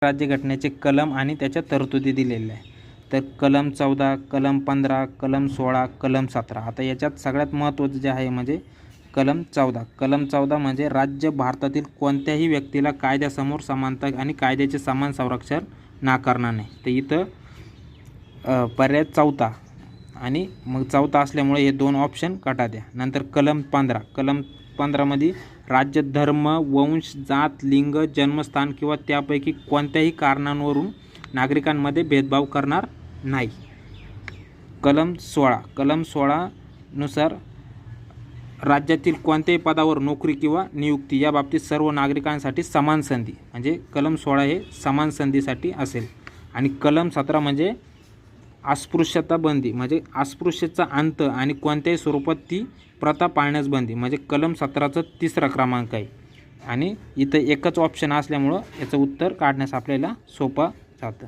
राज्यघटनेचे कलम आणि त्याच्या तरतुदी दिलेल्या आहे. तर कलम 14, कलम 15, कलम 16, कलम 17. आता याच्यात सगळ्यात महत्त्वाचं जे आहे म्हणजे कलम 14. कलम 14 म्हणजे राज्य भारतातील कोणत्याही व्यक्तीला कायद्यासमोर समानता आणि कायद्याचे समान संरक्षण नाकारणार नाही. तर इथं पर्याय 14 आणि मग 14 असल्यामुळे हे 2 ऑप्शन काटा द्या. नंतर कलम 15. कलम 15मध्ये राज्य, धर्म, वंश, जात, लिंग, जन्मस्थान किंवा त्यापैकी कोणत्याही कारणांवरून नागरिकांमध्ये भेदभाव करणार नाही. कलम 16. कलम 16 नुसार राज्यातील कोणत्याही पदावर नोकरी किंवा नियुक्ती या बाबतीत सर्व नागरिकांसाठी समान संधी, म्हणजे कलम 16 हे समान संधीसाठी असेल. आणि कलम 17 म्हणजे अस्पृश्यता बंदी, म्हणजे अस्पृश्यतेचा अंत आणि कोणत्याही स्वरूपात ती प्रथा पाळण्यास बंदी, म्हणजे कलम 17चा 3रा क्रमांक आहे. आणि इथं एकच ऑप्शन असल्यामुळं याचं उत्तर काढण्यास आपल्याला सोपं जातं.